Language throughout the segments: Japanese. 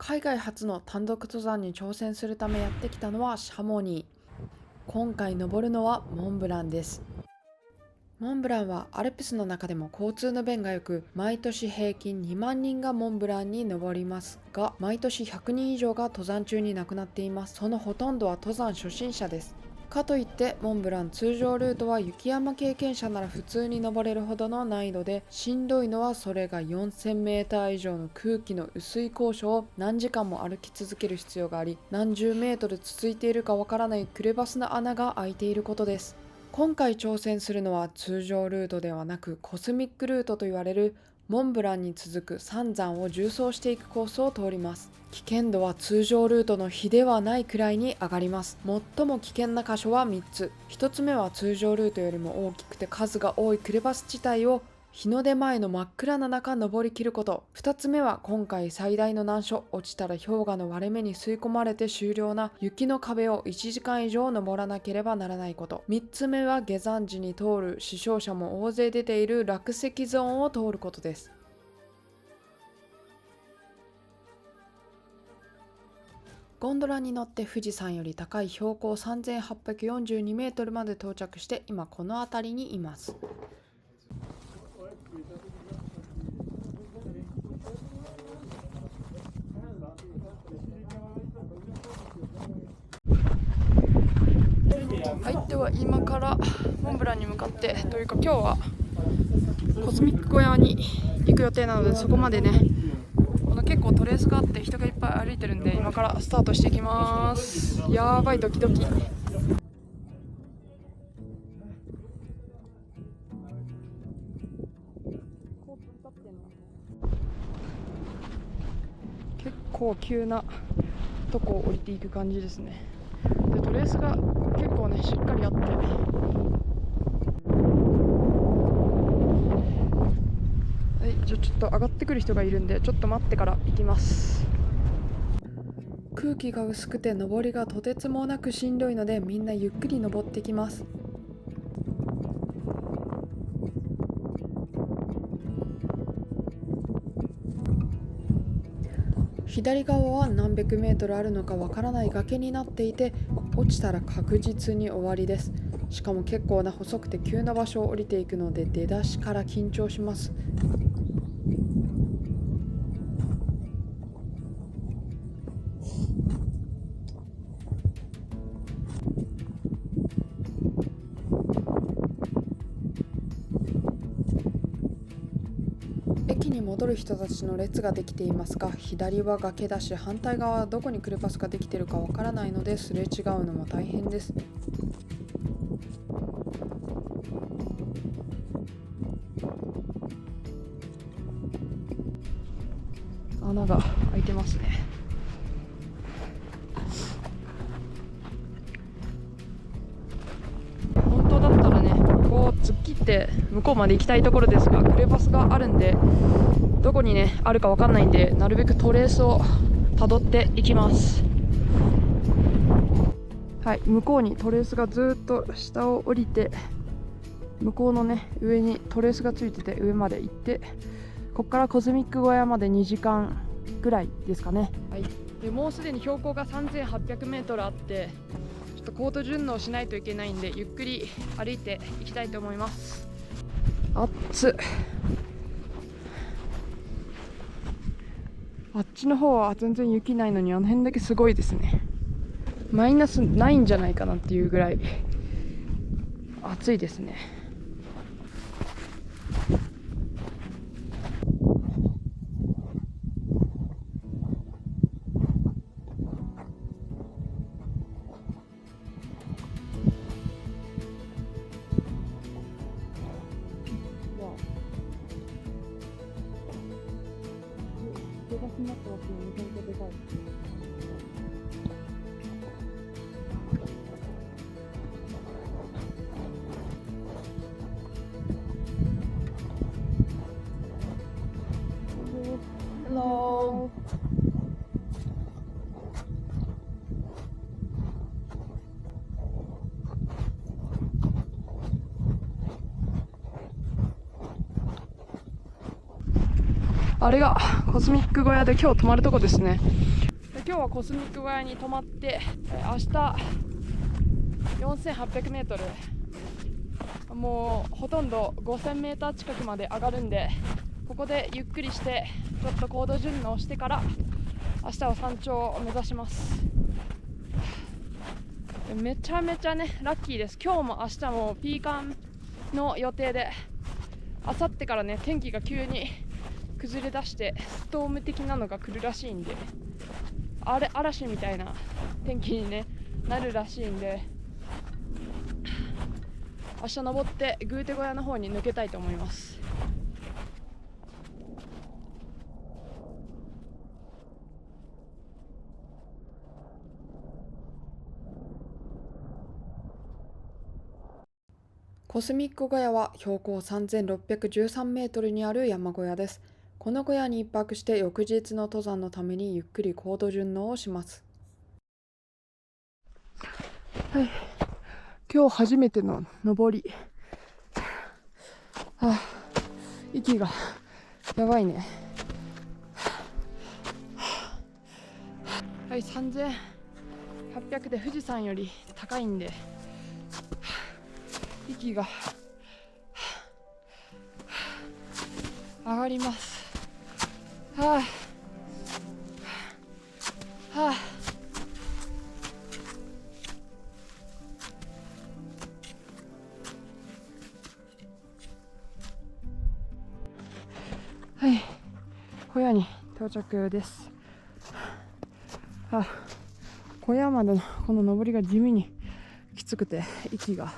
海外初の単独登山に挑戦するためやってきたのはシャモニー。今回登るのはモンブランです。モンブランはアルプスの中でも交通の便が良く、毎年平均2万人がモンブランに登りますが、毎年100人以上が登山中に亡くなっています。そのほとんどは登山初心者です。かといってモンブラン通常ルートは雪山経験者なら普通に登れるほどの難易度で、しんどいのはそれが 4000m 以上の空気の薄い高所を何時間も歩き続ける必要があり、何十メートル続いているかわからないクレバスの穴が開いていることです。今回挑戦するのは通常ルートではなくコスミックルートと言われるモンブランに続く3山を縦走していくコースを通ります。危険度は通常ルートの比ではないくらいに上がります。最も危険な箇所は3つ。1つ目は通常ルートよりも大きくて数が多いクレバス地帯を日の出前の真っ暗な中登りきること。2つ目は今回最大の難所、落ちたら氷河の割れ目に吸い込まれて終了な雪の壁を1時間以上登らなければならないこと。3つ目は下山時に通る死傷者も大勢出ている落石ゾーンを通ることです。ゴンドラに乗って富士山より高い標高3842メートルまで到着して、今この辺りにいます。はい、では今からモンブランに向かってというか、今日はコスミック小屋に行く予定なので、そこまでね、結構トレースがあって人がいっぱい歩いてるんで、今からスタートしていきます。やばい、ドキドキ。結構急なとこを降りていく感じですね。でトレースが結構ねしっかりあって、ちょっと上がってくる人がいるんで、ちょっと待ってから行きます。空気が薄くて登りがとてつもなくしんどいので、みんなゆっくり登ってきます。左側は何百メートルあるのかわからない崖になっていて、落ちたら確実に終わりです。しかも結構な細くて急な場所を降りていくので、出だしから緊張します。駅に戻る人たちの列ができていますが、左は崖だし反対側はどこにクレパスができているかわからないので、すれ違うのも大変です。穴が開いてますね。本当だったらね、ここを突っ切って向こうまで行きたいところですが、クレバスがあるんで、どこにねあるか分かんないんで、なるべくトレースをたどっていきます。はい、向こうにトレースがずっと下を降りて、向こうのね上にトレースがついてて、上まで行って、ここからコスミック小屋まで2時間ぐらいですかね。はい、でもうすでに標高が 3800m あって、ちょっと高度順応しないといけないんで、ゆっくり歩いていきたいと思います。暑っ。あっちの方は全然雪ないのに、あの辺だけすごいですね。マイナスないんじゃないかなっていうぐらい暑いですね。になってますね。めちゃめちゃでかい。Hello. あれがコスミック小屋で今日泊まるとこですね。で今日はコスミック小屋に泊まって、明日4800メートル、もうほとんど5000メーター近くまで上がるんで、ここでゆっくりしてちょっと高度順応してから明日は山頂を目指します。めちゃめちゃねラッキーです。今日も明日もピーカンの予定で、明後日からね天気が急に崩れ出してストーム的なのが来るらしいんで、嵐みたいな天気に、ね、なるらしいんで、明日登ってグーテ小屋の方に抜けたいと思います。コスミック小屋は標高3613メートルにある山小屋です。この小屋に一泊して翌日の登山のためにゆっくり高度順応をします。はい、今日初めての登り。息がやばいね。はい、3800で富士山より高いんで、息が上がります。はあはあ、はい、小屋に到着です。小屋までのこの登りが地味にきつくて息が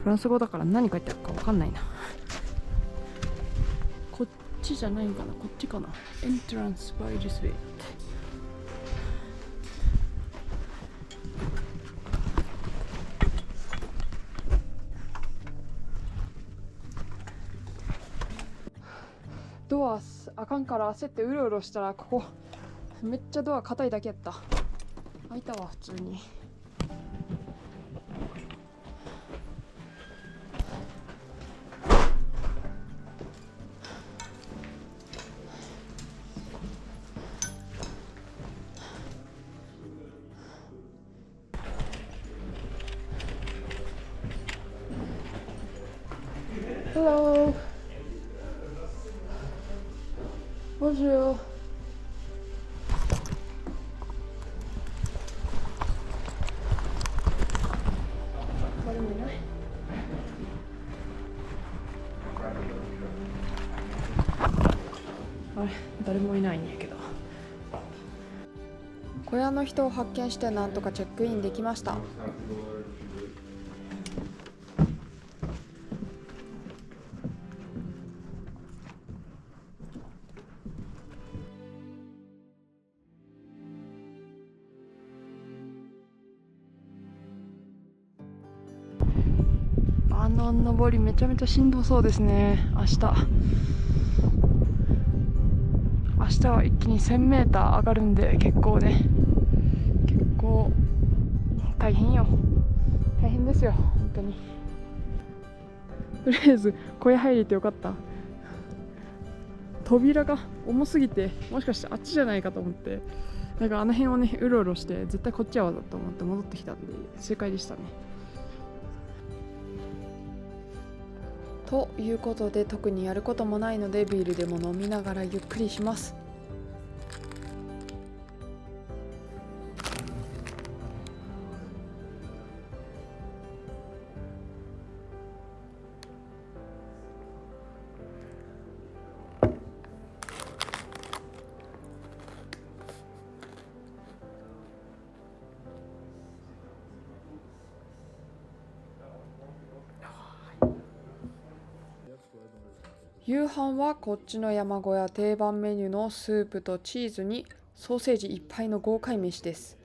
フランス語だから何書いてあるか分かんないな。こっちじゃないんかな、こっちかな。Entrance by this way。ドアあかんから焦ってうろうろしたら、ここめっちゃドア硬いだけやった。開いたわ普通に。Hello. Bonjour. 誰もいない。あれ、誰もいないんやけど。小屋の人を発見してなんとかチェックインできました。登りめちゃめちゃしんどそうですね。明日は一気に1000メーター上がるんで、結構大変ですよ本当に。とりあえず小屋入れてよかった。扉が重すぎて、もしかしてあっちじゃないかと思って、なんかあの辺をねうろうろして、絶対こっちはわざと思って戻ってきたんで正解でしたね。ということで、特にやることもないのでビールでも飲みながらゆっくりします。夕飯はこっちの山小屋定番メニューのスープとチーズにソーセージいっぱいの豪快飯です。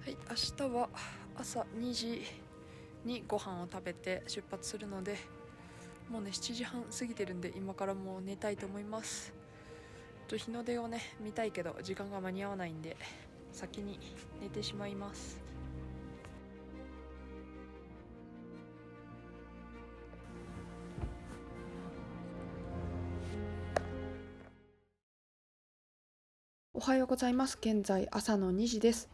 はい、明日は朝2時にご飯を食べて出発するので、もうね7時半過ぎてるんで今からもう寝たいと思います。日の出をね見たいけど時間が間に合わないんで先に寝てしまいます。おはようございます。現在朝の2時です。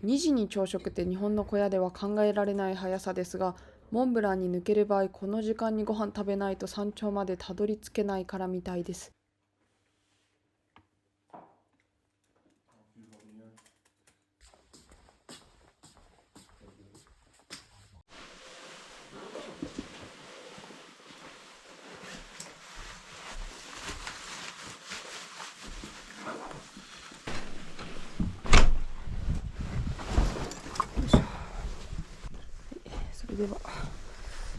2時に朝食って日本の小屋では考えられない速さですが、モンブランに抜ける場合この時間にご飯食べないと山頂までたどり着けないからみたいです。それでは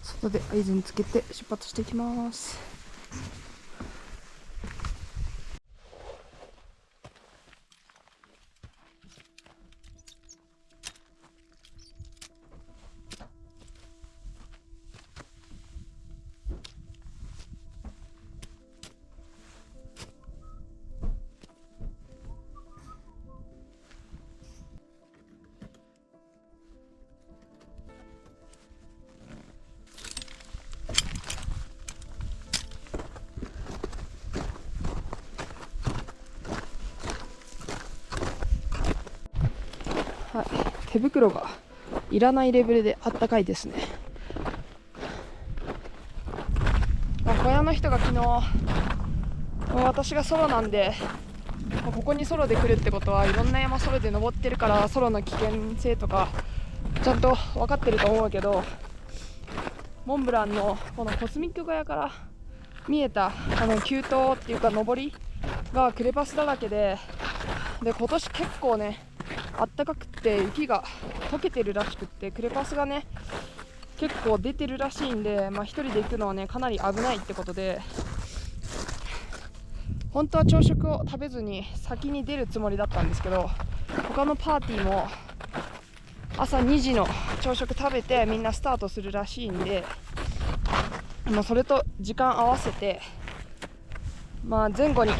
外で合図につけて出発していきます。はい、手袋がいらないレベルであったかいですね。小屋の人が昨日、私がソロなんで、ここにソロで来るってことはいろんな山ソロで登ってるからソロの危険性とかちゃんと分かってると思うけど、モンブランのこのコスミック小屋から見えた急登っていうか登りがクレバスだらけで、今年結構ねあったかくって雪が溶けてるらしくって、クレパスがね結構出てるらしいんで、一人で行くのはねかなり危ないってことで、本当は朝食を食べずに先に出るつもりだったんですけど、他のパーティーも朝2時の朝食食べてみんなスタートするらしいんで、それと時間合わせて、前後に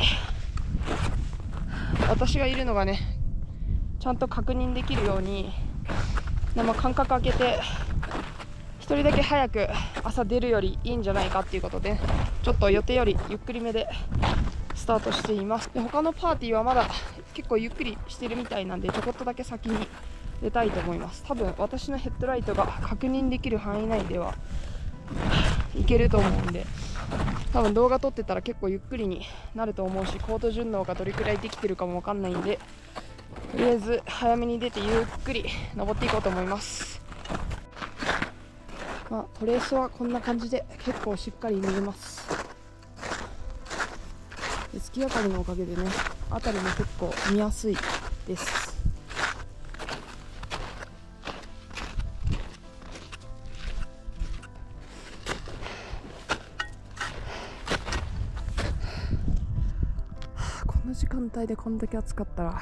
私がいるのがねちゃんと確認できるように、間隔空けて1人だけ早く朝出るよりいいんじゃないかっていうことで、ちょっと予定よりゆっくりめでスタートしています。で他のパーティーはまだ結構ゆっくりしてるみたいなんで、ちょこっとだけ先に出たいと思います。多分私のヘッドライトが確認できる範囲内ではいけると思うんで、多分動画撮ってたら結構ゆっくりになると思うし、コード順応がどれくらいできてるかもわかんないんで、とりあえず早めに出てゆっくり登っていこうと思います。トレースはこんな感じで結構しっかり見えます。月明かりのおかげでね辺りも結構見やすいです。この時間帯でこんだけ暑かったら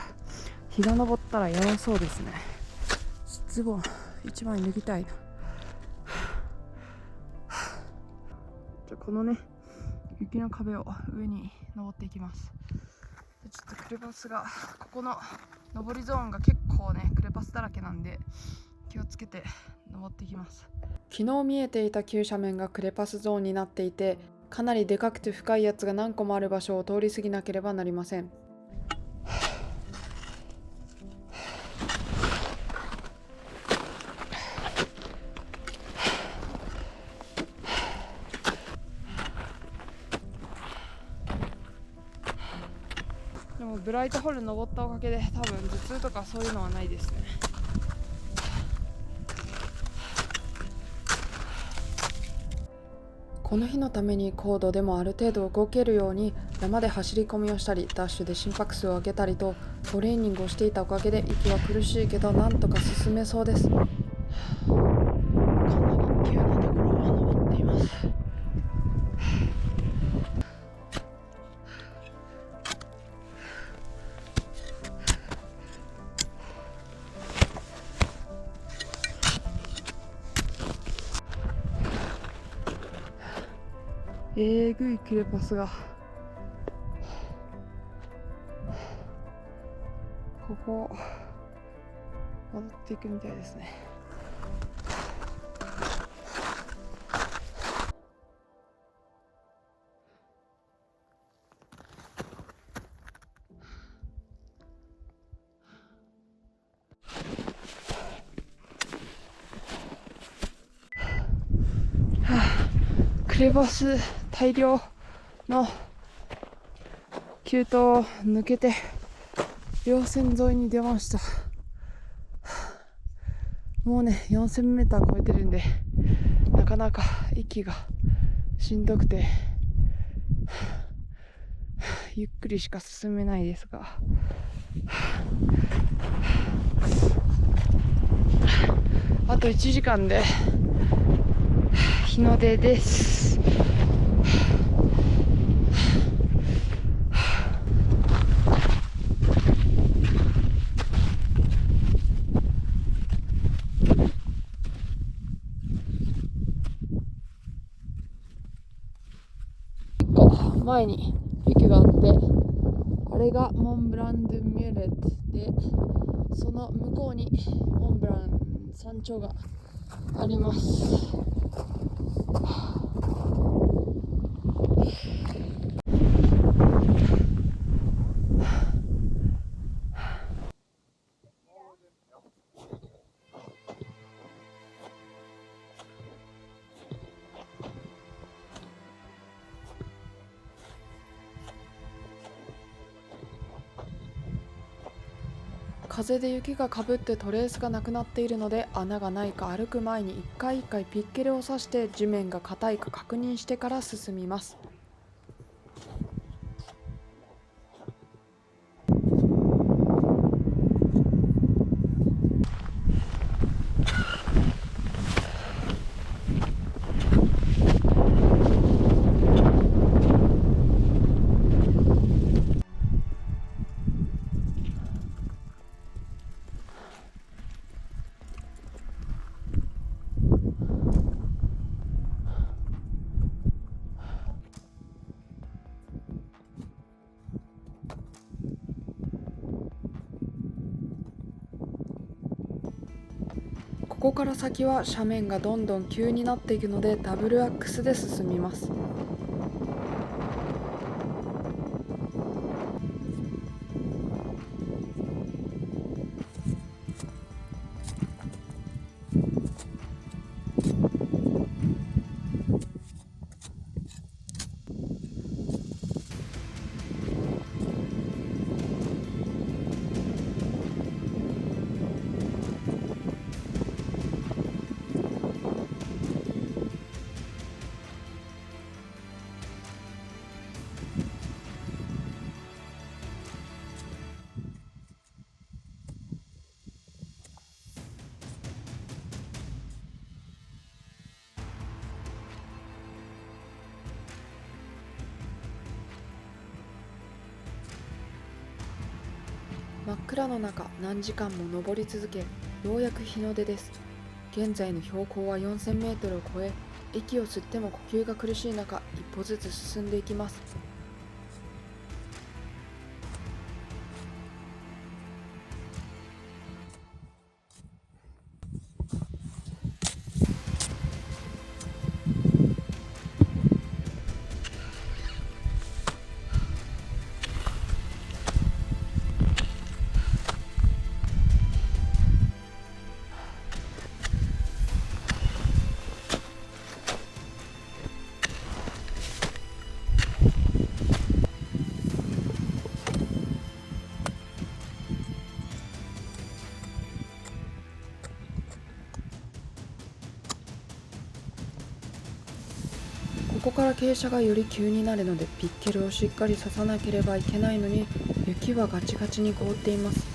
日が昇ったらやばそうですね。ズボン一枚脱ぎたいな。このね雪の壁を上に登っていきます。ちょっとクレバスが、ここの登りゾーンが結構ねクレバスだらけなんで気をつけて登っていきます。昨日見えていた急斜面がクレパスゾーンになっていて、かなりでかくて深いやつが何個もある場所を通り過ぎなければなりません。でもブライトホール登ったおかげで多分頭痛とかそういうのはないですね。この日のために高度でもある程度動けるように山で走り込みをしたりダッシュで心拍数を上げたりとトレーニングをしていたおかげで息は苦しいけどなんとか進めそうです。かなり急なところを登っています。えぐいクレパスがここ戻っていくみたいですね。クレバス大量の急登を抜けて稜線沿いに出ました。もうね 4000m 超えてるんでなかなか息がしんどくてゆっくりしか進めないですが、あと1時間で日の出です。1個前に雪があって、あれがモンブラン・ドゥ・ミュレットで、その向こうにモンブラン山頂があります。風で雪がかぶってトレースがなくなっているので、穴がないか歩く前に一回一回ピッケルを刺して地面が硬いか確認してから進みます。ここから先は斜面がどんどん急になっていくのでダブルアックスで進みます。真っ暗の中何時間も登り続け、ようやく日の出です。現在の標高は4000メートルを超え、息を吸っても呼吸が苦しい中、一歩ずつ進んでいきます。から傾斜がより急になるのでピッケルをしっかり刺さなければいけないのに、雪はガチガチに凍っています。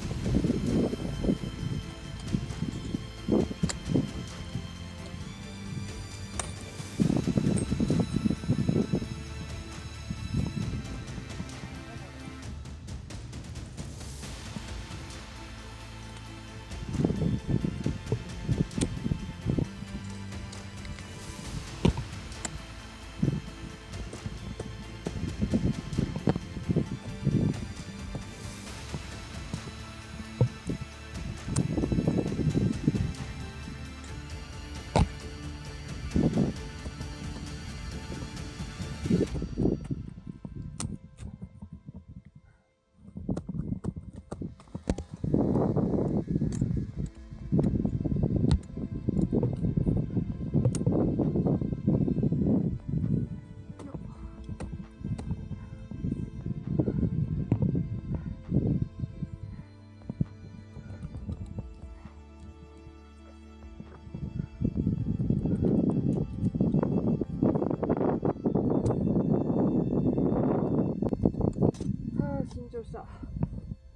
緊張した。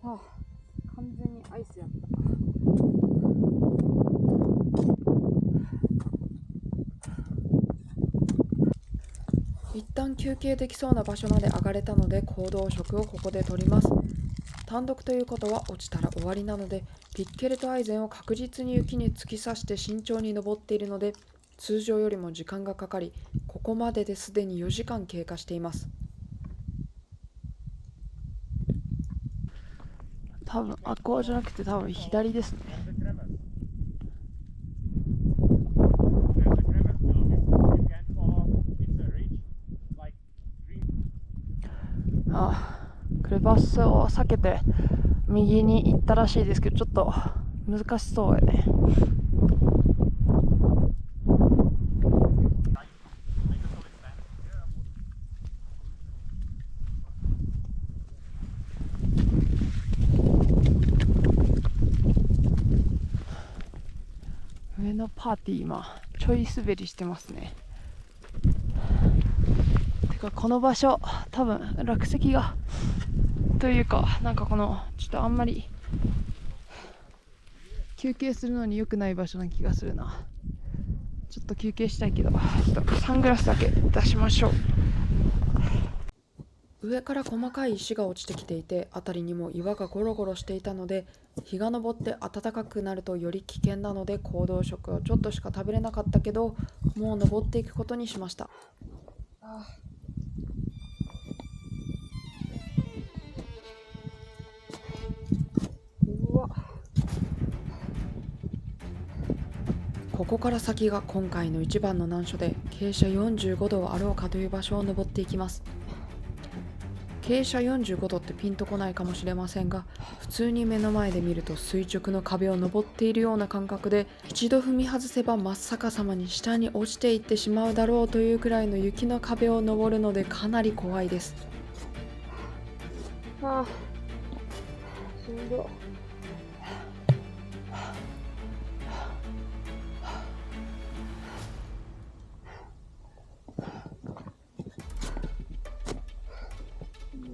完全にアイスやった。一旦休憩できそうな場所まで上がれたので行動食をここで取ります。単独ということは落ちたら終わりなので、ピッケルとアイゼンを確実に雪に突き刺して慎重に登っているので、通常よりも時間がかかり、ここまでですでに4時間経過しています。多分あっこじゃなくて多分左ですね。クレバスを避けて右に行ったらしいですけど、ちょっと難しそうやね。上のパーティー今ちょい滑りしてますね。てかこの場所多分落石がというか、なんかこのちょっとあんまり休憩するのに良くない場所な気がするな。ちょっと休憩したいけど、サングラスだけ出しましょう。上から細かい石が落ちてきていて、辺りにも岩がゴロゴロしていたので、日が昇って暖かくなるとより危険なので行動食をちょっとしか食べれなかったけど、もう登っていくことにしました。ここから先が今回の一番の難所で、傾斜45度あろうかという場所を登っていきます。傾斜45度ってピンとこないかもしれませんが、普通に目の前で見ると垂直の壁を登っているような感覚で、一度踏み外せば真っ逆さまに下に落ちていってしまうだろうというくらいの雪の壁を登るのでかなり怖いです。しんどい。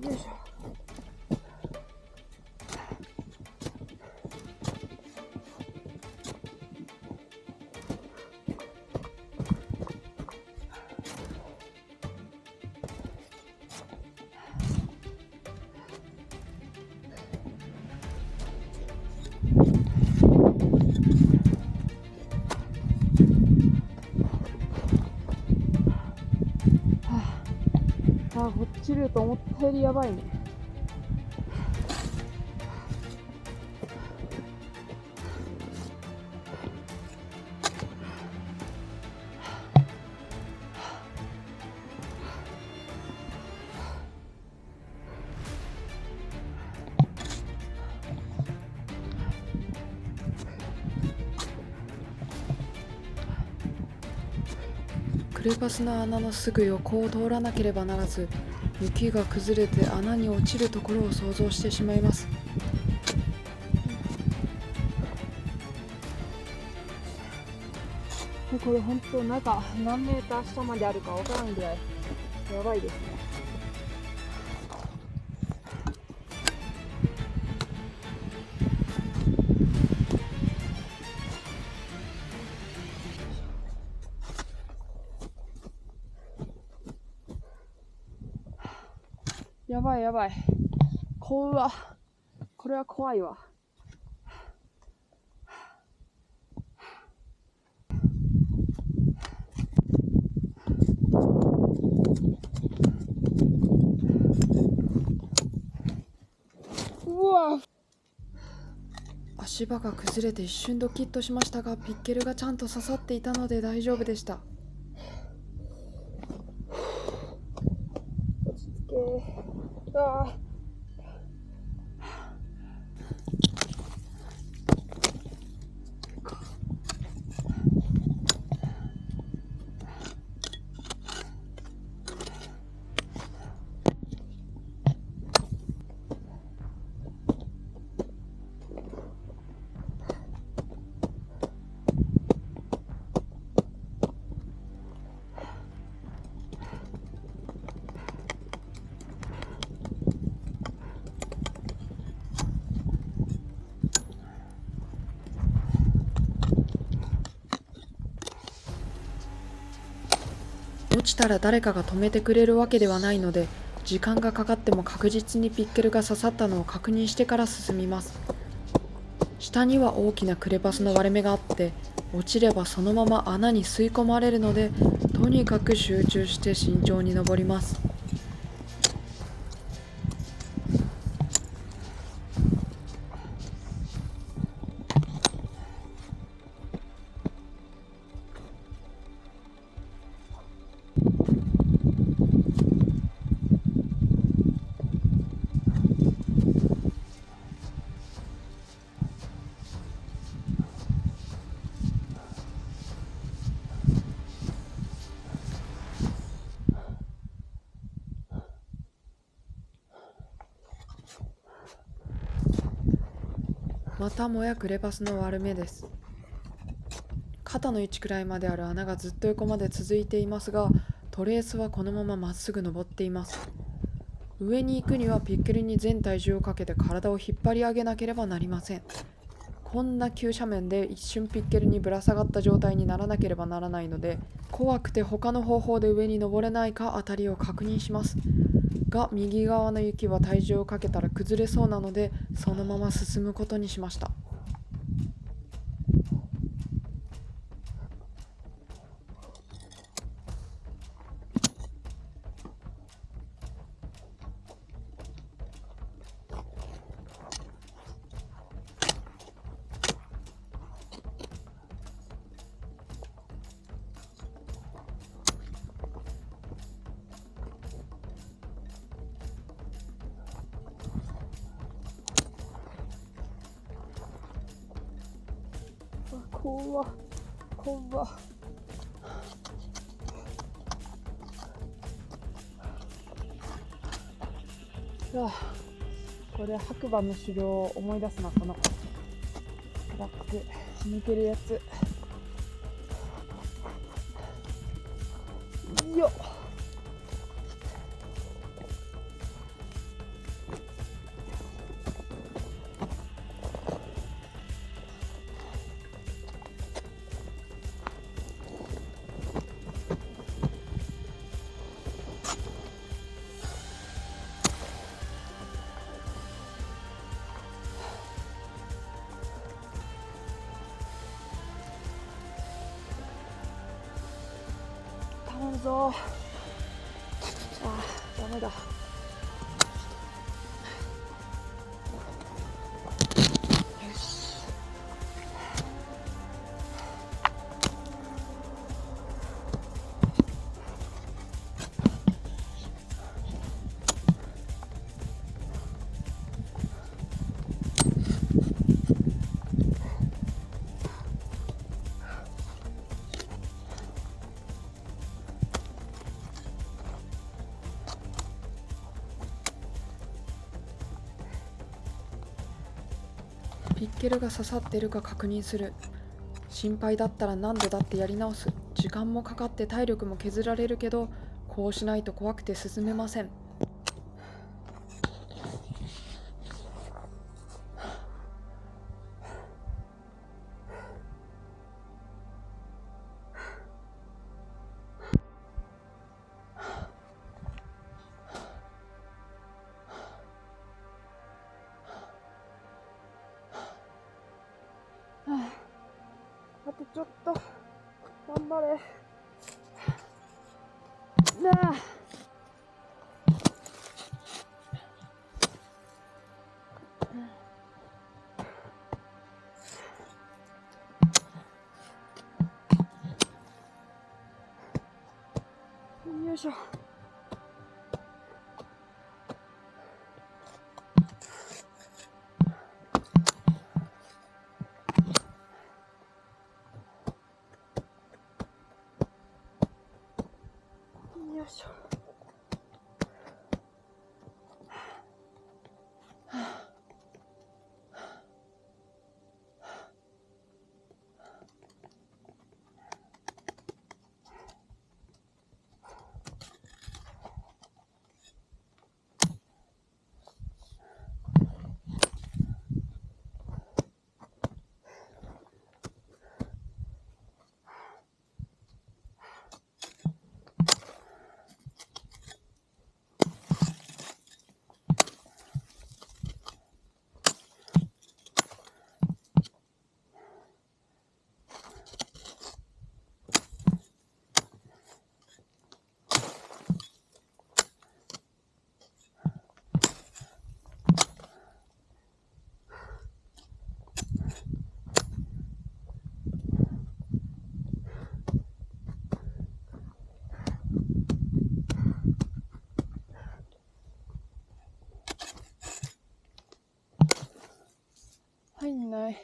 よいしょ。落ちると思ったよりやばいね。クレバスの穴のすぐ横を通らなければならず、雪が崩れて穴に落ちるところを想像してしまいます。これ本当中何メーター下まであるかわからんぐらいやばいですね。やばいやばい。怖っ。これは怖いわ。うわ。足場が崩れて一瞬ドキッとしましたが、ピッケルがちゃんと刺さっていたので大丈夫でした。落ち着け。ああ。落ちたら誰かが止めてくれるわけではないので、時間がかかっても確実にピッケルが刺さったのを確認してから進みます。下には大きなクレバスの割れ目があって、落ちればそのまま穴に吸い込まれるので、とにかく集中して慎重に登ります。またもやクレバスの割れ目です。肩の位置くらいまである穴がずっと横まで続いていますが、トレースはこのまままっすぐ登っています。上に行くにはピッケルに全体重をかけて体を引っ張り上げなければなりません。こんな急斜面で一瞬ピッケルにぶら下がった状態にならなければならないので、怖くて他の方法で上に登れないか辺りを確認しますが、右側の雪は体重をかけたら崩れそうなので、そのまま進むことにしました。怖っ。怖っ。これ白馬の狩猟を思い出すな。このトラック抜けるやつよっ。頼むぞ。ダメだ。ピッケルが刺さってるか確認する。心配だったら何度だってやり直す。時間もかかって体力も削られるけど、こうしないと怖くて進めません。あとちょっと頑張れ。よいしょ。よいしょ。入んない。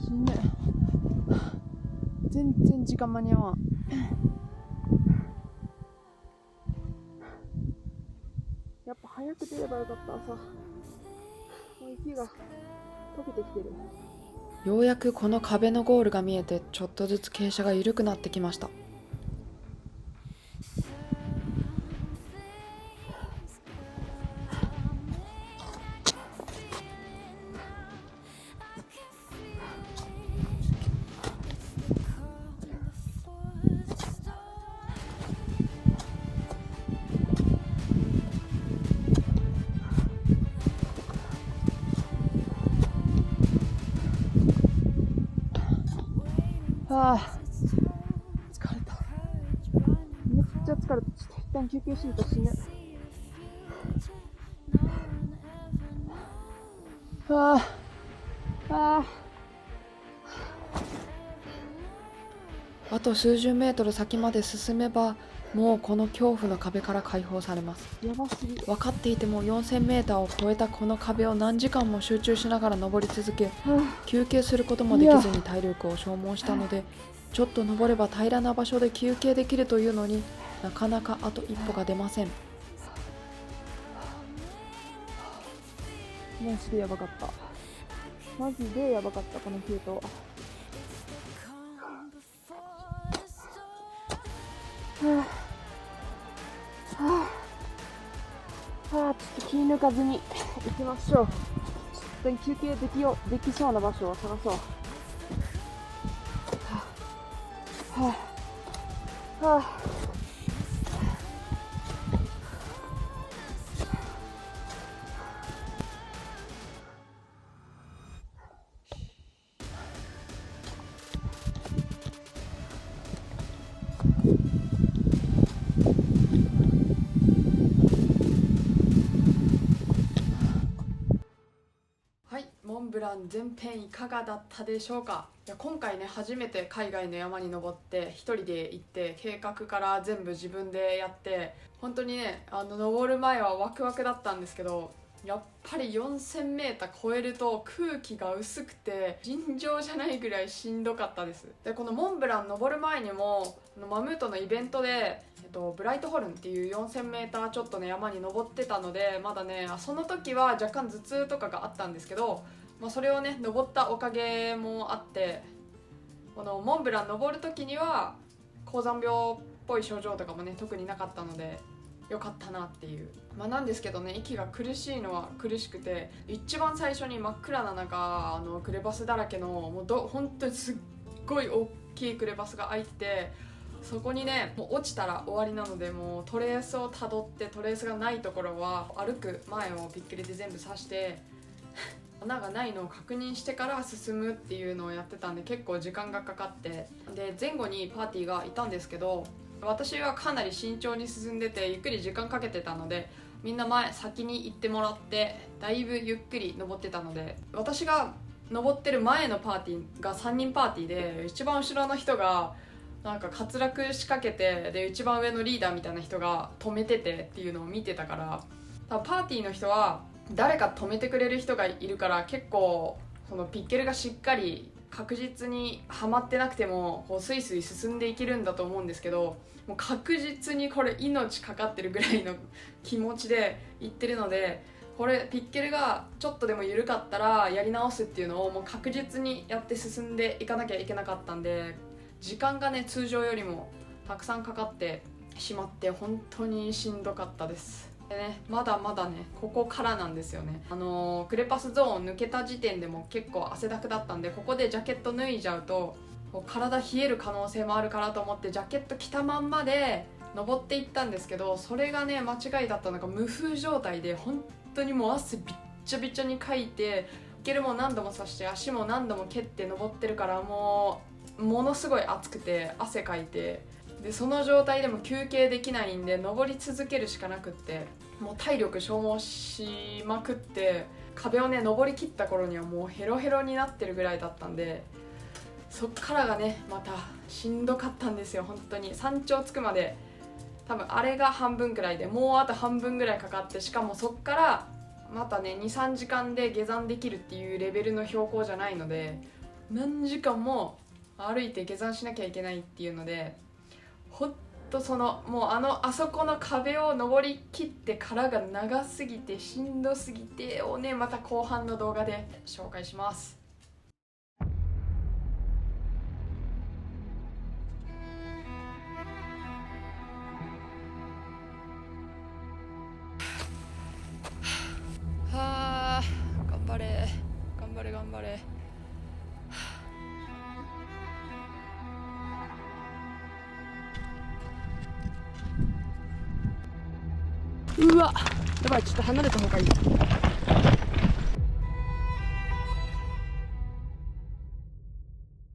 死ぬ。全然時間間に合わん。やっぱ早く出ればよかったさ。もう息が溶けてきてる。ようやくこの壁のゴールが見えて、ちょっとずつ傾斜が緩くなってきました。ああ、疲れた。めっちゃ疲れた。ちょっと一旦休憩しんと死ぬ。ああ、あと数十メートル先まで進めば、もうこの恐怖の壁から解放されます。やばすぎ。分かっていても4000メーターを超えたこの壁を何時間も集中しながら登り続け、休憩することもできずに体力を消耗したので、ちょっと登れば平らな場所で休憩できるというのになかなかあと一歩が出ません。マジでやばかった。マジでやばかった、この急登。はあ、ちょっと気抜かずに行きましょう。ちょっと休憩できそうな場所を探そう。はあ、はあ、はあ。はい、モンブラン前編いかがだったでしょうか。いや、今回ね、初めて海外の山に登って一人で行って、計画から全部自分でやって、本当にね、登る前はワクワクだったんですけど、やっぱり 4000m 超えると空気が薄くて尋常じゃないぐらいしんどかったです。で、このモンブラン登る前にもマムートのイベントで、ブライトホルンっていう 4000m ちょっとね山に登ってたので、まだねその時は若干頭痛とかがあったんですけど、それをね登ったおかげもあって、このモンブラン登る時には高山病っぽい症状とかもね特になかったのでよかったなっていう。なんですけどね、息が苦しいのは苦しくて、一番最初に真っ暗な中クレバスだらけのもう本当にすっごい大きいクレバスが開いてて、そこにねもう落ちたら終わりなので、もうトレースをたどって、トレースがないところは歩く前をピックリで全部刺して穴がないのを確認してから進むっていうのをやってたんで、結構時間がかかって、で前後にパーティーがいたんですけど、私はかなり慎重に進んでてゆっくり時間かけてたので、みんな先に行ってもらってだいぶゆっくり登ってたので、私が登ってる前のパーティーが3人パーティーで、一番後ろの人がなんか滑落しかけて、で一番上のリーダーみたいな人が止めててっていうのを見てたから、多分パーティーの人は誰か止めてくれる人がいるから、結構そのピッケルがしっかり確実にはまってなくてもこうスイスイ進んでいけるんだと思うんですけど、もう確実にこれ命かかってるぐらいの気持ちで行ってるので、これピッケルがちょっとでも緩かったらやり直すっていうのをもう確実にやって進んでいかなきゃいけなかったんで、時間がね通常よりもたくさんかかってしまって本当にしんどかったです。でね、まだまだねここからなんですよね。クレパスゾーン抜けた時点でも結構汗だくだったんで、ここでジャケット脱いじゃうと体冷える可能性もあるからと思ってジャケット着たまんまで登っていったんですけど、それがね間違いだったのが、無風状態で本当にもう汗びっちゃびちゃにかいて、ピッケルも何度もさして足も何度も蹴って登ってるから、ものすごい暑くて汗かいて、でその状態でも休憩できないんで登り続けるしかなくって、もう体力消耗しまくって、壁をね登りきった頃にはもうヘロヘロになってるぐらいだったんで、そっからがねまたしんどかったんですよ。本当に山頂着くまで多分あれが半分くらいで、もうあと半分ぐらいかかって、しかもそっからまたね 2,3 時間で下山できるっていうレベルの標高じゃないので、何時間も歩いて下山しなきゃいけないっていうので、ほんともうあそこの壁を登りきってからが長すぎてしんどすぎてをね、また後半の動画で紹介します。はあ、頑張れ頑張れ頑張れ。うわ、やばい、ちょっと離れた方がいい。